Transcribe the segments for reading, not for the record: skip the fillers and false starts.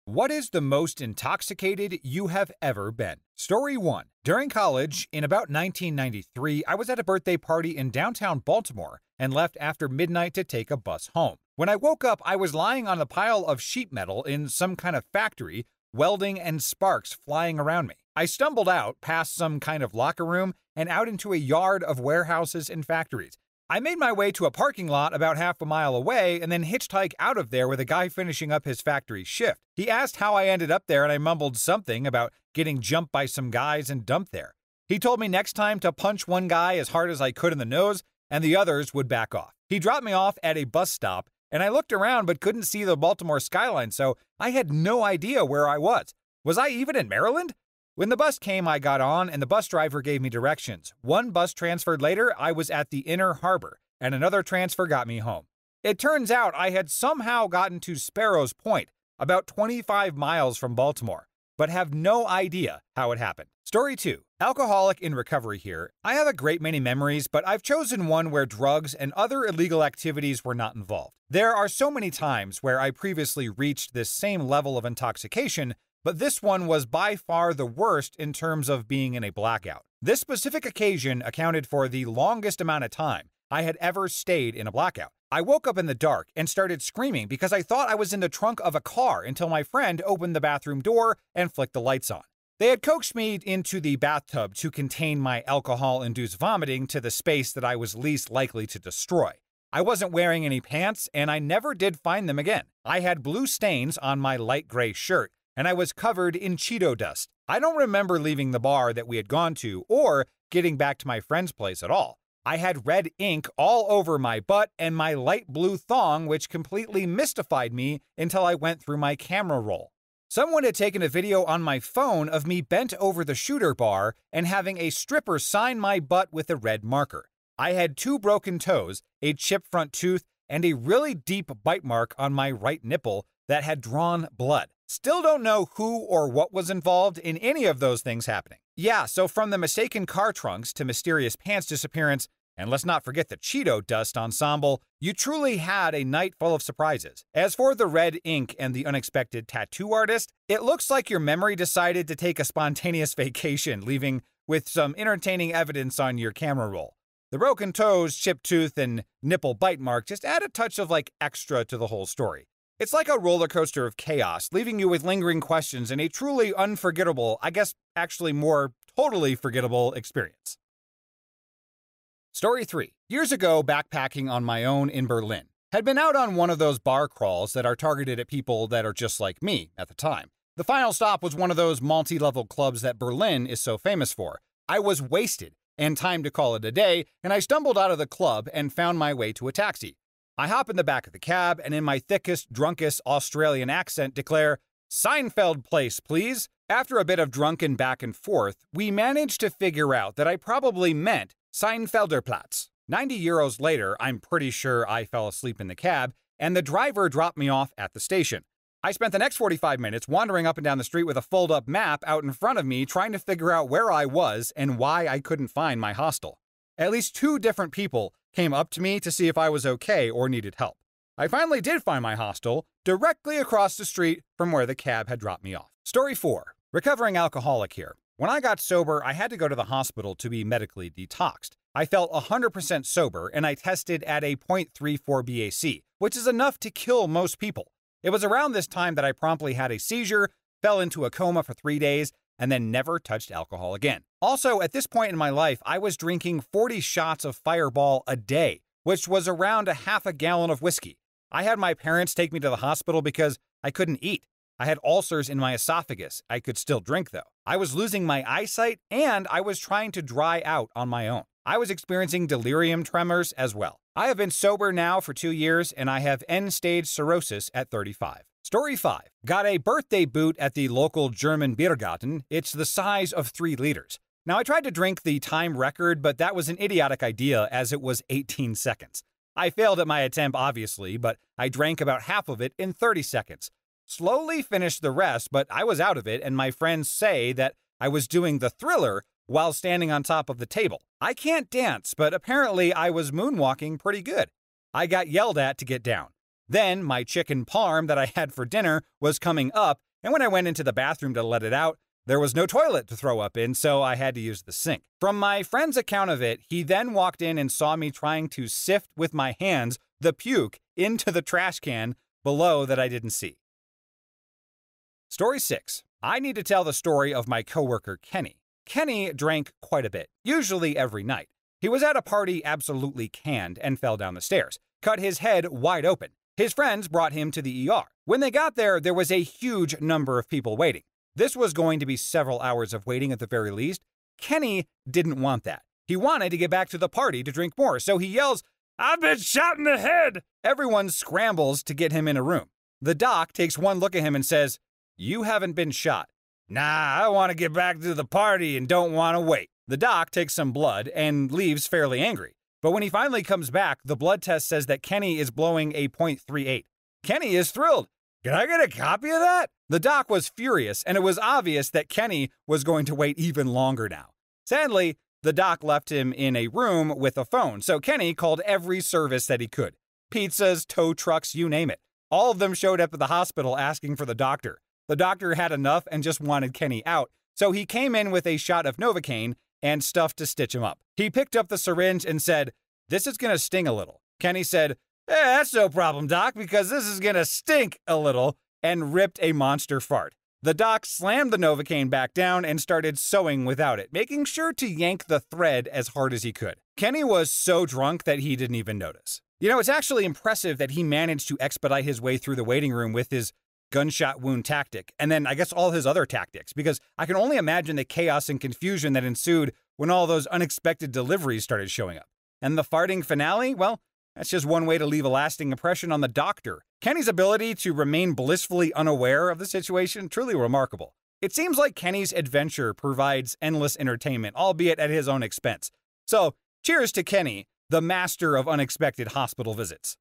What is the most intoxicated you have ever been? Story 1. During college, in about 1993, I was at a birthday party in downtown Baltimore and left after midnight to take a bus home. When I woke up, I was lying on a pile of sheet metal in some kind of factory, welding and sparks flying around me. I stumbled out past some kind of locker room and out into a yard of warehouses and factories. I made my way to a parking lot about half a mile away and then hitchhiked out of there with a guy finishing up his factory shift. He asked how I ended up there and I mumbled something about getting jumped by some guys and dumped there. He told me next time to punch one guy as hard as I could in the nose and the others would back off. He dropped me off at a bus stop and I looked around but couldn't see the Baltimore skyline, so I had no idea where I was. Was I even in Maryland? When the bus came, I got on, and the bus driver gave me directions. One bus transferred later, I was at the Inner Harbor, and another transfer got me home. It turns out I had somehow gotten to Sparrows Point, about 25 miles from Baltimore, but have no idea how it happened. Story 2. Alcoholic in recovery here. I have a great many memories, but I've chosen one where drugs and other illegal activities were not involved. There are so many times where I previously reached this same level of intoxication, but this one was by far the worst in terms of being in a blackout. This specific occasion accounted for the longest amount of time I had ever stayed in a blackout. I woke up in the dark and started screaming because I thought I was in the trunk of a car until my friend opened the bathroom door and flicked the lights on. They had coaxed me into the bathtub to contain my alcohol-induced vomiting to the space that I was least likely to destroy. I wasn't wearing any pants and I never did find them again. I had blue stains on my light gray shirt, and I was covered in Cheeto dust. I don't remember leaving the bar that we had gone to or getting back to my friend's place at all. I had red ink all over my butt and my light blue thong, which completely mystified me until I went through my camera roll. Someone had taken a video on my phone of me bent over the shooter bar and having a stripper sign my butt with a red marker. I had 2 broken toes, a chipped front tooth, and a really deep bite mark on my right nipple that had drawn blood. Still don't know who or what was involved in any of those things happening. Yeah, so from the mistaken car trunks to mysterious pants disappearance, and let's not forget the Cheeto dust ensemble, you truly had a night full of surprises. As for the red ink and the unexpected tattoo artist, it looks like your memory decided to take a spontaneous vacation, leaving with some entertaining evidence on your camera roll. The broken toes, chipped tooth, and nipple bite mark just add a touch of extra to the whole story. It's like a roller coaster of chaos, leaving you with lingering questions and a truly unforgettable, I guess actually more totally forgettable experience. Story 3. Years ago, backpacking on my own in Berlin. Had been out on one of those bar crawls that are targeted at people that are just like me at the time. The final stop was one of those multi-level clubs that Berlin is so famous for. I was wasted and time to call it a day, and I stumbled out of the club and found my way to a taxi. I hop in the back of the cab and in my thickest, drunkest Australian accent declare, "Seinfeld place, please." After a bit of drunken back and forth, we managed to figure out that I probably meant Seinfelderplatz. 90 euros later, I'm pretty sure I fell asleep in the cab, and the driver dropped me off at the station. I spent the next 45 minutes wandering up and down the street with a fold-up map out in front of me trying to figure out where I was and why I couldn't find my hostel. At least 2 different people came up to me to see if I was okay or needed help. I finally did find my hostel, directly across the street from where the cab had dropped me off. Story 4. Recovering alcoholic here. When I got sober, I had to go to the hospital to be medically detoxed. I felt 100% sober and I tested at a 0.34 BAC, which is enough to kill most people. It was around this time that I promptly had a seizure, fell into a coma for 3 days, and then never touched alcohol again. Also, at this point in my life, I was drinking 40 shots of Fireball a day, which was around a half a gallon of whiskey. I had my parents take me to the hospital because I couldn't eat. I had ulcers in my esophagus. I could still drink though. I was losing my eyesight and I was trying to dry out on my own. I was experiencing delirium tremors as well. I have been sober now for 2 years and I have end-stage cirrhosis at 35. Story 5. Got a birthday boot at the local German Biergarten. It's the size of 3 liters. Now I tried to drink the time record, but that was an idiotic idea as it was 18 seconds. I failed at my attempt obviously, but I drank about half of it in 30 seconds. Slowly finished the rest, but I was out of it and my friends say that I was doing the Thriller while standing on top of the table. I can't dance, but apparently I was moonwalking pretty good. I got yelled at to get down. Then my chicken parm that I had for dinner was coming up and when I went into the bathroom to let it out, there was no toilet to throw up in, so I had to use the sink. From my friend's account of it, he then walked in and saw me trying to sift with my hands the puke into the trash can below that I didn't see. Story 6. I need to tell the story of my coworker Kenny. Kenny drank quite a bit, usually every night. He was at a party absolutely canned and fell down the stairs, cut his head wide open. His friends brought him to the ER. When they got there, there was a huge number of people waiting. This was going to be several hours of waiting at the very least. Kenny didn't want that. He wanted to get back to the party to drink more, so he yells, "I've been shot in the head!" Everyone scrambles to get him in a room. The doc takes one look at him and says, "You haven't been shot." "Nah, I want to get back to the party and don't want to wait." The doc takes some blood and leaves fairly angry. But when he finally comes back, the blood test says that Kenny is blowing a .38. Kenny is thrilled. "Can I get a copy of that?" The doc was furious, and it was obvious that Kenny was going to wait even longer now. Sadly, the doc left him in a room with a phone, so Kenny called every service that he could. Pizzas, tow trucks, you name it. All of them showed up at the hospital asking for the doctor. The doctor had enough and just wanted Kenny out, so he came in with a shot of Novocaine and stuff to stitch him up. He picked up the syringe and said, "This is gonna sting a little." Kenny said, "That's no problem, doc, because this is gonna stink a little," and ripped a monster fart. The doc slammed the Novocaine back down and started sewing without it, making sure to yank the thread as hard as he could. Kenny was so drunk that he didn't even notice. You know, it's actually impressive that he managed to expedite his way through the waiting room with his gunshot wound tactic, and then I guess all his other tactics, because I can only imagine the chaos and confusion that ensued when all those unexpected deliveries started showing up. And the farting finale? Well, that's just one way to leave a lasting impression on the doctor. Kenny's ability to remain blissfully unaware of the situation, truly remarkable. It seems like Kenny's adventure provides endless entertainment, albeit at his own expense. So, cheers to Kenny, the master of unexpected hospital visits.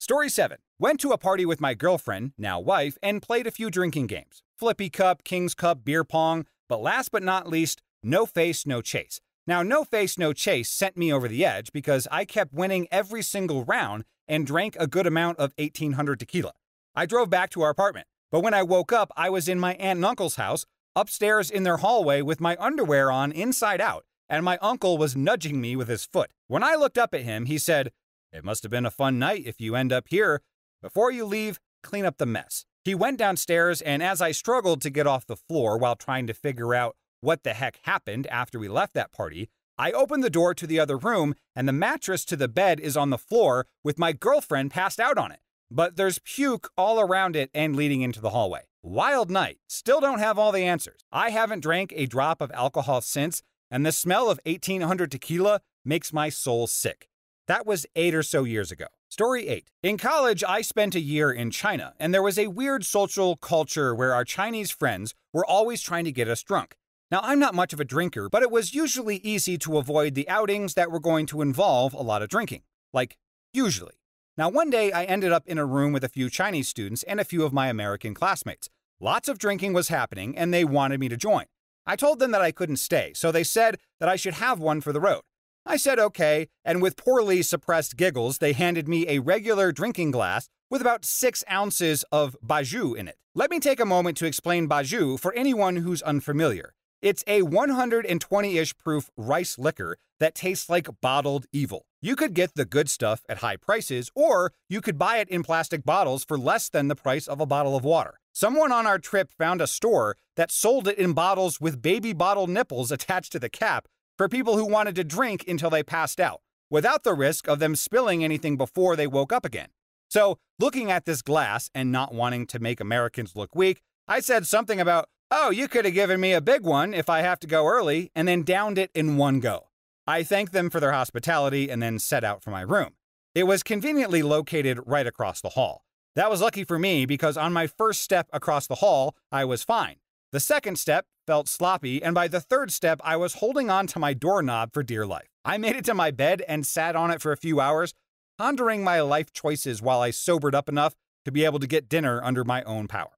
Story 7. Went to a party with my girlfriend, now wife, and played a few drinking games. Flippy Cup, King's Cup, beer pong, but last but not least, no face, no chase. Now, no face, no chase sent me over the edge because I kept winning every single round and drank a good amount of 1800 tequila. I drove back to our apartment, but when I woke up, I was in my aunt and uncle's house, upstairs in their hallway with my underwear on inside out, and my uncle was nudging me with his foot. When I looked up at him, he said, "It must have been a fun night if you end up here. Before you leave, clean up the mess." He went downstairs, and as I struggled to get off the floor while trying to figure out what the heck happened after we left that party, I opened the door to the other room, and the mattress to the bed is on the floor with my girlfriend passed out on it. But there's puke all around it and leading into the hallway. Wild night. Still don't have all the answers. I haven't drank a drop of alcohol since, and the smell of 1800 tequila makes my soul sick. That was 8 or so years ago. Story 8. In college, I spent a year in China, and there was a weird social culture where our Chinese friends were always trying to get us drunk. Now, I'm not much of a drinker, but it was usually easy to avoid the outings that were going to involve a lot of drinking. Like, usually. Now, one day I ended up in a room with a few Chinese students and a few of my American classmates. Lots of drinking was happening, and they wanted me to join. I told them that I couldn't stay, so they said that I should have one for the road. I said okay, and with poorly suppressed giggles, they handed me a regular drinking glass with about 6 ounces of baijiu in it. Let me take a moment to explain baijiu for anyone who's unfamiliar. It's a 120-ish proof rice liquor that tastes like bottled evil. You could get the good stuff at high prices, or you could buy it in plastic bottles for less than the price of a bottle of water. Someone on our trip found a store that sold it in bottles with baby bottle nipples attached to the cap for people who wanted to drink until they passed out, without the risk of them spilling anything before they woke up again. So, looking at this glass and not wanting to make Americans look weak, I said something about, "Oh, you could have given me a big one if I have to go early," and then downed it in one go. I thanked them for their hospitality and then set out for my room. It was conveniently located right across the hall. That was lucky for me because on my first step across the hall, I was fine. The second step felt sloppy, and by the third step, I was holding on to my doorknob for dear life. I made it to my bed and sat on it for a few hours, pondering my life choices while I sobered up enough to be able to get dinner under my own power.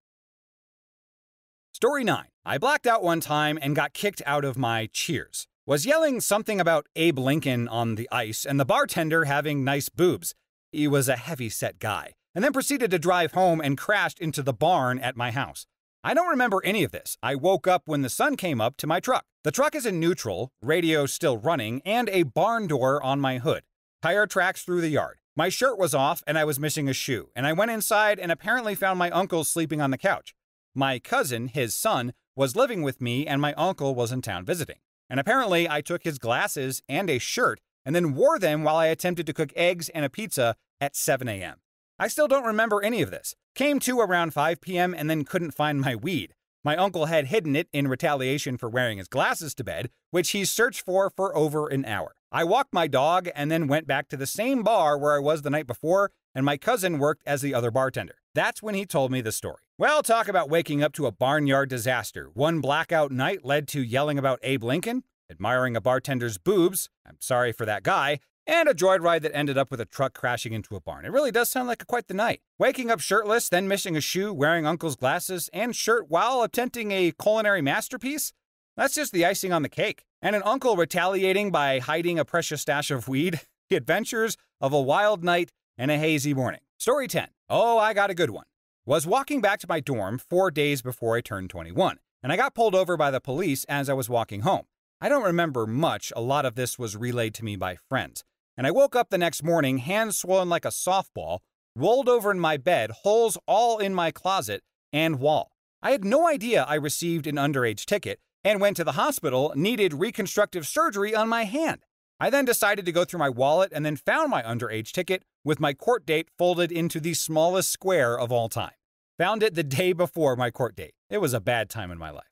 Story 9. I blacked out one time and got kicked out of my Cheers. Was yelling something about Abe Lincoln on the ice and the bartender having nice boobs. He was a heavy-set guy. and then proceeded to drive home and crashed into the barn at my house. I don't remember any of this. I woke up when the sun came up to my truck. The truck is in neutral, radio still running, and a barn door on my hood. Tire tracks through the yard. My shirt was off and I was missing a shoe, and I went inside and apparently found my uncle sleeping on the couch. My cousin, his son, was living with me and my uncle was in town visiting. And apparently I took his glasses and a shirt and then wore them while I attempted to cook eggs and a pizza at 7 a.m. I still don't remember any of this. Came to around 5 p.m. and then couldn't find my weed. My uncle had hidden it in retaliation for wearing his glasses to bed, which he searched for over an hour. I walked my dog and then went back to the same bar where I was the night before, and my cousin worked as the other bartender. That's when he told me the story. Well, talk about waking up to a barnyard disaster. One blackout night led to yelling about Abe Lincoln, admiring a bartender's boobs, I'm sorry for that guy, and a joyride that ended up with a truck crashing into a barn. It really does sound like quite the night. Waking up shirtless, then missing a shoe, wearing uncle's glasses and shirt while attempting a culinary masterpiece? That's just the icing on the cake. And an uncle retaliating by hiding a precious stash of weed? The adventures of a wild night and a hazy morning. Story 10. Oh, I got a good one. Was walking back to my dorm 4 days before I turned 21, and I got pulled over by the police as I was walking home. I don't remember much. A lot of this was relayed to me by friends. And I woke up the next morning, hands swollen like a softball, rolled over in my bed, holes all in my closet and wall. I had no idea I received an underage ticket and went to the hospital, needed reconstructive surgery on my hand. I then decided to go through my wallet and then found my underage ticket with my court date folded into the smallest square of all time. Found it the day before my court date. It was a bad time in my life.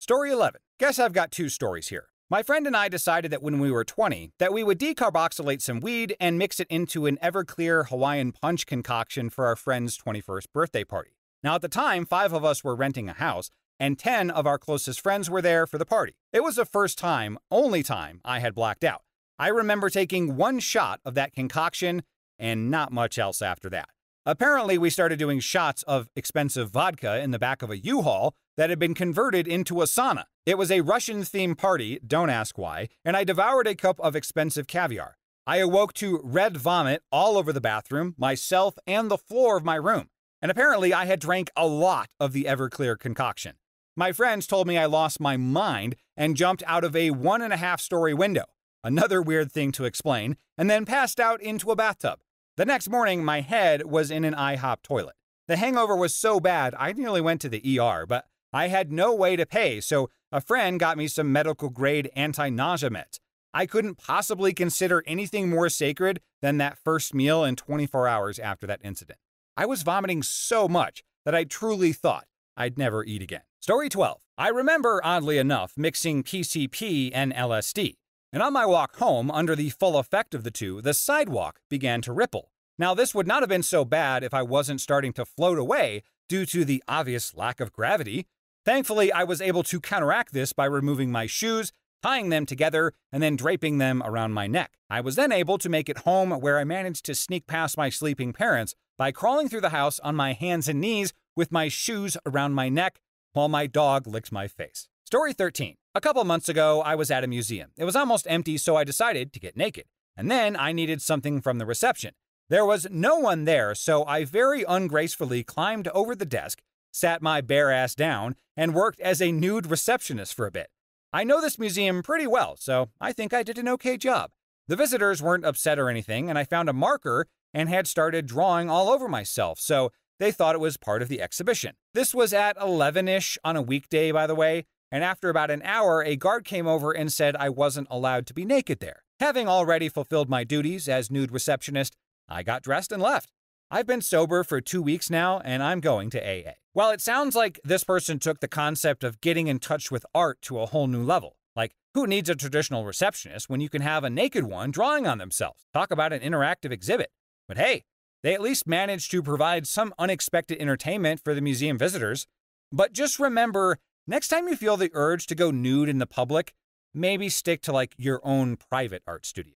Story 11. Guess I've got two stories here. My friend and I decided that when we were 20, that we would decarboxylate some weed and mix it into an Everclear Hawaiian punch concoction for our friend's 21st birthday party. Now at the time, 5 of us were renting a house, and 10 of our closest friends were there for the party. It was the first time, only time, I had blacked out. I remember taking 1 shot of that concoction and not much else after that. Apparently, we started doing shots of expensive vodka in the back of a U-Haul that had been converted into a sauna. It was a Russian-themed party, don't ask why, and I devoured a cup of expensive caviar. I awoke to red vomit all over the bathroom, myself, and the floor of my room. And apparently, I had drank a lot of the Everclear concoction. My friends told me I lost my mind and jumped out of a 1.5-story window, another weird thing to explain, and then passed out into a bathtub. The next morning, my head was in an IHOP toilet. The hangover was so bad, I nearly went to the ER, but I had no way to pay, so a friend got me some medical-grade anti-nausea meds. I couldn't possibly consider anything more sacred than that first meal in 24 hours after that incident. I was vomiting so much that I truly thought I'd never eat again. Story 12. I remember, oddly enough, mixing PCP and LSD. And on my walk home, under the full effect of the two, the sidewalk began to ripple. Now, this would not have been so bad if I wasn't starting to float away due to the obvious lack of gravity. Thankfully, I was able to counteract this by removing my shoes, tying them together, and then draping them around my neck. I was then able to make it home, where I managed to sneak past my sleeping parents by crawling through the house on my hands and knees with my shoes around my neck while my dog licked my face. Story 13. A couple months ago, I was at a museum. It was almost empty, so I decided to get naked. And then I needed something from the reception. There was no one there, so I very ungracefully climbed over the desk, sat my bare ass down, and worked as a nude receptionist for a bit. I know this museum pretty well, so I think I did an okay job. The visitors weren't upset or anything, and I found a marker and had started drawing all over myself, so they thought it was part of the exhibition. This was at 11-ish on a weekday, by the way, and after about an hour, a guard came over and said I wasn't allowed to be naked there. Having already fulfilled my duties as nude receptionist, I got dressed and left. I've been sober for 2 weeks now, and I'm going to AA. Well, it sounds like this person took the concept of getting in touch with art to a whole new level. Like, who needs a traditional receptionist when you can have a naked one drawing on themselves? Talk about an interactive exhibit. But hey, they at least managed to provide some unexpected entertainment for the museum visitors. But just remember, next time you feel the urge to go nude in the public, maybe stick to like your own private art studio.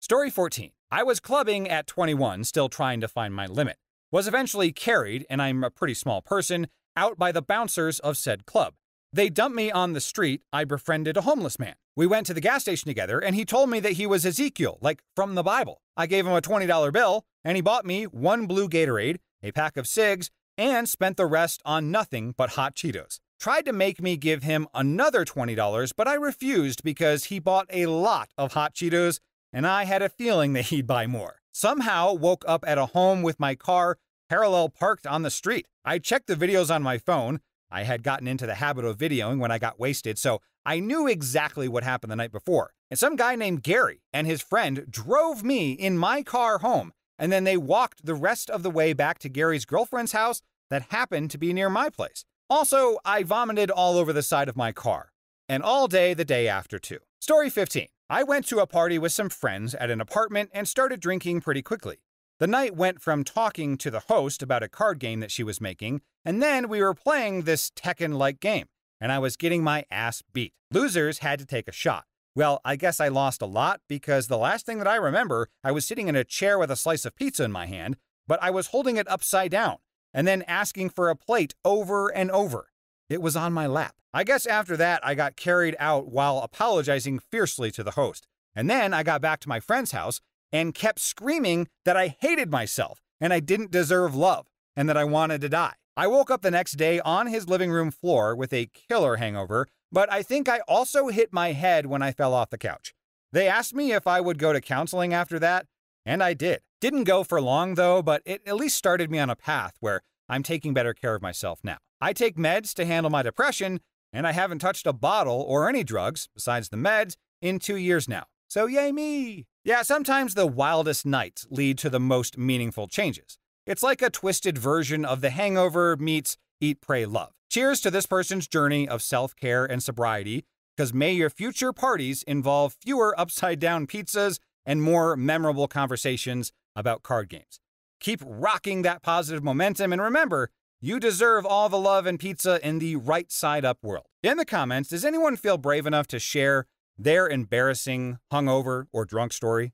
Story 14. I was clubbing at 21, still trying to find my limit. Was eventually carried, and I'm a pretty small person, out by the bouncers of said club. They dumped me on the street. I befriended a homeless man. We went to the gas station together, and he told me that he was Ezekiel, like from the Bible. I gave him a $20 bill, and he bought me one blue Gatorade, a pack of cigs, and spent the rest on nothing but hot Cheetos. Tried to make me give him another $20, but I refused because he bought a lot of hot Cheetos, and I had a feeling that he'd buy more. Somehow woke up at a home with my car parallel parked on the street. I checked the videos on my phone. I had gotten into the habit of videoing when I got wasted, so I knew exactly what happened the night before. And some guy named Gary and his friend drove me in my car home, and then they walked the rest of the way back to Gary's girlfriend's house that happened to be near my place. Also, I vomited all over the side of my car. And all day the day after, too. Story 15. I went to a party with some friends at an apartment and started drinking pretty quickly. The night went from talking to the host about a card game that she was making, and then we were playing this Tekken-like game, and I was getting my ass beat. Losers had to take a shot. Well, I guess I lost a lot because the last thing that I remember, I was sitting in a chair with a slice of pizza in my hand, but I was holding it upside down, and then asking for a plate over and over. It was on my lap. I guess after that, I got carried out while apologizing fiercely to the host. And then I got back to my friend's house and kept screaming that I hated myself and I didn't deserve love and that I wanted to die. I woke up the next day on his living room floor with a killer hangover, but I think I also hit my head when I fell off the couch. They asked me if I would go to counseling after that, and I did. Didn't go for long though, but it at least started me on a path where I'm taking better care of myself now. I take meds to handle my depression, and I haven't touched a bottle or any drugs, besides the meds, in 2 years now. So yay me! Yeah, sometimes the wildest nights lead to the most meaningful changes. It's like a twisted version of The Hangover meets Eat, Pray, Love. Cheers to this person's journey of self-care and sobriety, because may your future parties involve fewer upside-down pizzas and more memorable conversations about card games. Keep rocking that positive momentum, and remember, you deserve all the love and pizza in the right side up world. In the comments, does anyone feel brave enough to share their embarrassing hungover or drunk story?